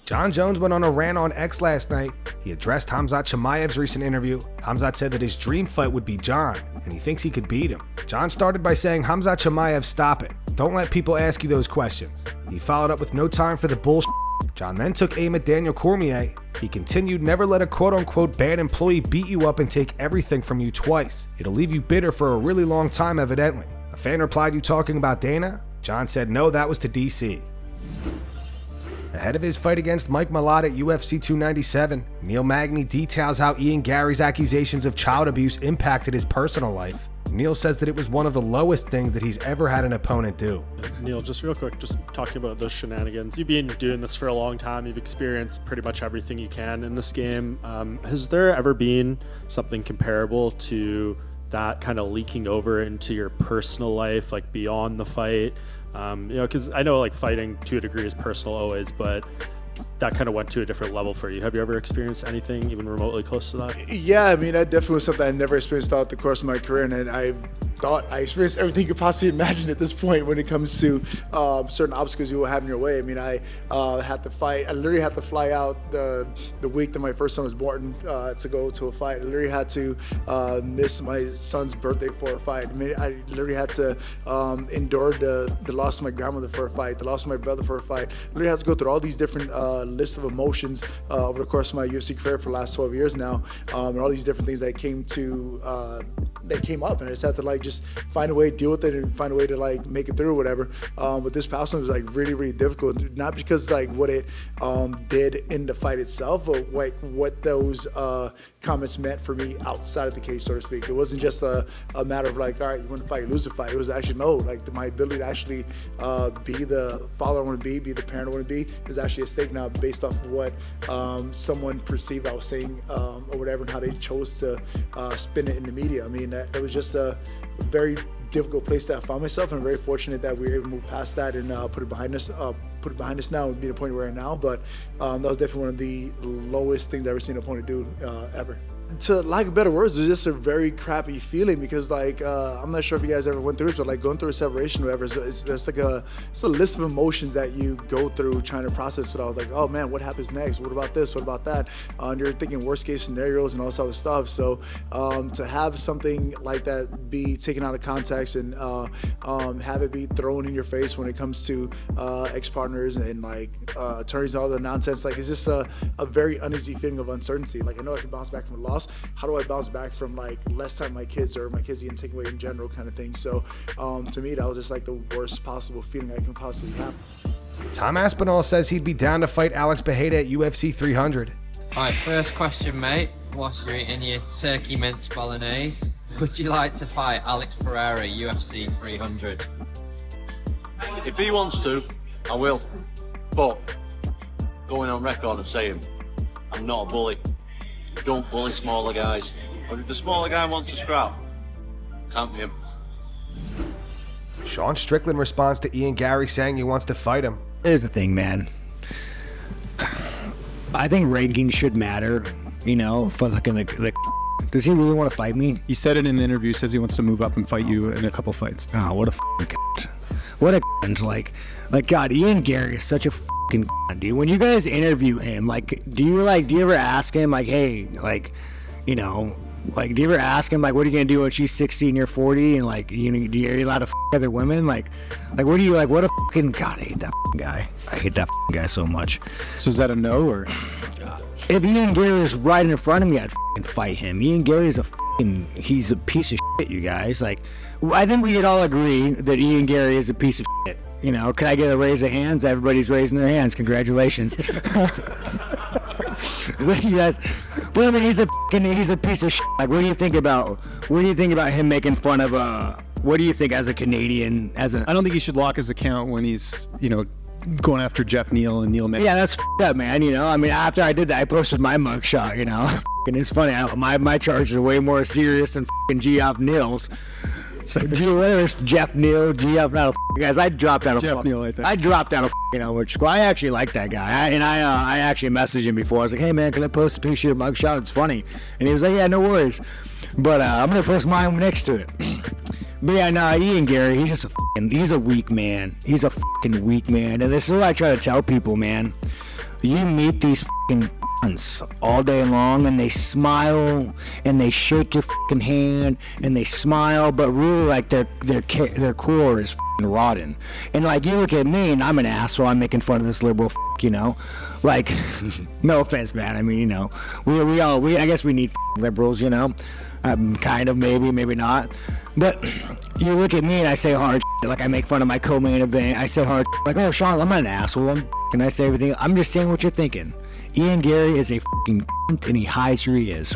Jon Jones went on a rant on X last night. He addressed Khamzat Chimaev's recent interview. Khamzat said that his dream fight would be Jon, and he thinks he could beat him. Jon started by saying, "Khamzat Chimaev, stop it. Don't let people ask you those questions." He followed up with no time for the bullshit. Jon then took aim at Daniel Cormier. He continued, "Never let a quote-unquote bad employee beat you up and take everything from you twice. It'll leave you bitter for a really long time, evidently." A fan replied, "You talking about Dana?" Jon said, "No, that was to DC." Ahead of his fight against Mike Malott at UFC 297, Neil Magny details how Ian Garry's accusations of child abuse impacted his personal life. Neil says that it was one of the lowest things that he's ever had an opponent do. Neil, just real quick, just talking about those shenanigans. You've been doing this for a long time. You've experienced pretty much everything you can in this game. Has there ever been something comparable to that kind of leaking over into your personal life, like beyond the fight? Because I know like fighting to a degree is personal always, but that kind of went to a different level for you. Have you ever experienced anything even remotely close to that? Yeah, I mean, that definitely was something I never experienced throughout the course of my career, and I thought I experienced everything you could possibly imagine at this point when it comes to certain obstacles you will have in your way. I mean, I had to fight. I literally had to fly out the week that my first son was born to go to a fight. I literally had to miss my son's birthday for a fight. I mean, I literally had to endure the loss of my grandmother for a fight, the loss of my brother for a fight. I literally had to go through all these different lists of emotions over the course of my UFC career for the last 12 years now, and all these different things that came up, and I just had to like just find a way to deal with it and find a way to like make it through or whatever. But this past one was like really, really difficult, not because like what it did in the fight itself, but like what those comments meant for me outside of the cage, so to speak. It wasn't just a matter of like, all right, you win the fight, you lose the fight. It was actually no, like my ability to actually be the father I want to be the parent I want to be is actually at stake now based off of what someone perceived I was saying or whatever, and how they chose to spin it in the media. I mean, it was just a very difficult place that I found myself, and I'm very fortunate that we were able to move past that and put it behind us now and be the point where we're at now. But that was definitely one of the lowest things I've ever seen an opponent do ever. To lack of better words, it's just a very crappy feeling because like I'm not sure if you guys ever went through it, but like going through a separation or whatever, it's like it's a list of emotions that you go through trying to process it all. Like, oh man, what happens next? What about this? What about that? And you're thinking worst case scenarios and all this other stuff. So to have something like that be taken out of context and have it be thrown in your face when it comes to ex-partners and like attorneys and all the nonsense, like it's just a very uneasy feeling of uncertainty. Like I know I can bounce back from a loss. How do I bounce back from like less time my kids or my kids getting taken away in general kind of thing? So to me, that was just like the worst possible feeling I can possibly have. Tom Aspinall says he'd be down to fight Alex Pereira at UFC 300. Alright, first question, mate. Whilst you're eating your turkey mince bolognese, would you like to fight Alex Pereira UFC 300? If he wants to, I will. But going on record and saying I'm not a bully. Don't bully smaller guys. But if the smaller guy wants to scrap, can't be him. Sean Strickland responds to Ian Garry saying he wants to fight him. Here's the thing, man. I think ranking should matter, you know, for like does he really want to fight me? He said it in the interview, says he wants to move up and fight you in a couple fights. Oh, what a what a like God, Ian Garry is such a dude. When you guys interview him, like, do you ever ask him, like, hey, like, you know, like, do you ever ask him, like, what are you gonna do when she's 60 and you're 40, and like, are you allowed to other women, like, what do you like? What a God, I hate that guy. I hate that guy so much. So is that a no, or? If Ian Garry is right in front of me, I'd fight him. Ian Garry is he's a piece of shit, you guys. Like, I think we could all agree that Ian Garry is a piece of shit. You know, can I get a raise of hands? Everybody's raising their hands. Congratulations. Yes. Well, I mean, he's a piece of shit. Like, what do you think about him making fun of what do you think as a Canadian? I don't think he should lock his account when he's, you know, going after Jeff Neal and Neil Magny. Yeah, that's up, man. You know, I mean, after I did that, I posted my mugshot. You know, and it's funny. My charges are way more serious than Geoff Neal's. So, whether it's Jeff Neal, Geoff, guys, I dropped out of Jeff Neal, I think. I dropped out of Elwood Squad. I actually like that guy. I actually messaged him before. I was like, hey man, can I post a picture of your mugshot? It's funny. And he was like, yeah, no worries. But I'm gonna post mine next to it. But yeah, no, Ian Garry, he's just he's a weak man. He's a fucking weak man. And this is what I try to tell people, man. You meet these fucking all day long, and they smile and they shake your fucking hand and they smile, but really like their core is fucking rotten. And like you look at me and I'm an asshole, I'm making fun of this liberal you know, like no offense, man. I mean, you know, we I guess we need liberals, you know, kind of, maybe not. But you look at me and I say hard shit, like I make fun of my co-main event. I say hard shit, like, oh, Sean, I'm not an asshole. And I say everything. I'm just saying what you're thinking. Ian Garry is a fucking and he hides who he is.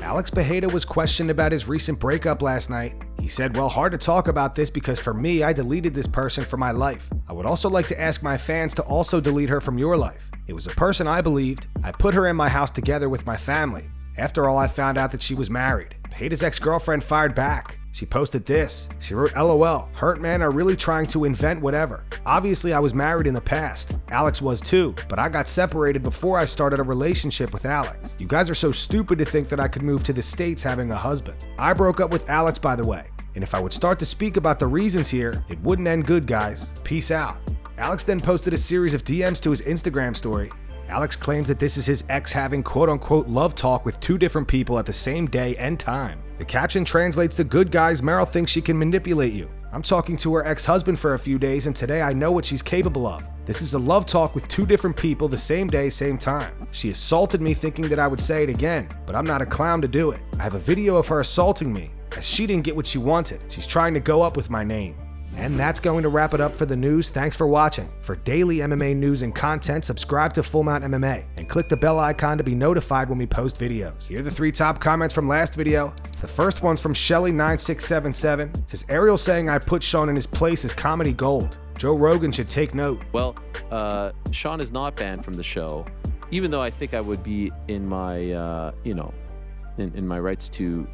Alex Pereira was questioned about his recent breakup last night. He said, well, hard to talk about this because for me, I deleted this person from my life. I would also like to ask my fans to also delete her from your life. It was a person I believed. I put her in my house together with my family. After all, I found out that she was married. Pereira's ex-girlfriend fired back. She posted this. She wrote, LOL, hurt men are really trying to invent whatever. Obviously, I was married in the past. Alex was too, but I got separated before I started a relationship with Alex. You guys are so stupid to think that I could move to the States having a husband. I broke up with Alex, by the way, and if I would start to speak about the reasons here, it wouldn't end good, guys. Peace out. Alex then posted a series of DMs to his Instagram story. Alex claims that this is his ex having quote-unquote love talk with two different people at the same day and time. The caption translates to, good guys, Meryl thinks she can manipulate you. I'm talking to her ex-husband for a few days and today I know what she's capable of. This is a love talk with two different people the same day, same time. She assaulted me thinking that I would say it again, but I'm not a clown to do it. I have a video of her assaulting me, as she didn't get what she wanted. She's trying to go up with my name. And that's going to wrap it up for the news. Thanks for watching. For daily MMA news and content, subscribe to Full Mount MMA and click the bell icon to be notified when we post videos. Here are the 3 top comments from last video. The first one's from Shelly9677. It says, Ariel saying I put Sean in his place is comedy gold. Joe Rogan should take note. Well, Sean is not banned from the show, even though I think I would be in my, in my rights to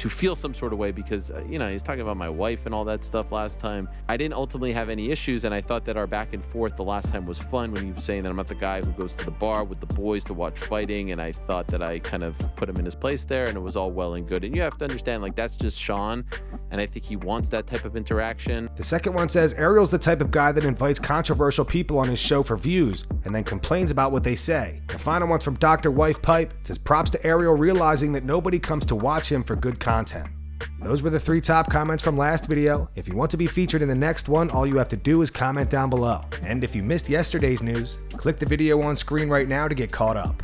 feel some sort of way because, he's talking about my wife and all that stuff last time. I didn't ultimately have any issues, and I thought that our back and forth the last time was fun when he was saying that I'm not the guy who goes to the bar with the boys to watch fighting, and I thought that I kind of put him in his place there, and it was all well and good. And you have to understand, like, that's just Sean, and I think he wants that type of interaction. The second one says, Ariel's the type of guy that invites controversial people on his show for views, and then complains about what they say. The final one's from Dr. Wife Pipe. It says, props to Ariel realizing that nobody comes to watch him for good content. Those were the 3 top comments from last video. If you want to be featured in the next one, all you have to do is comment down below. And if you missed yesterday's news, click the video on screen right now to get caught up.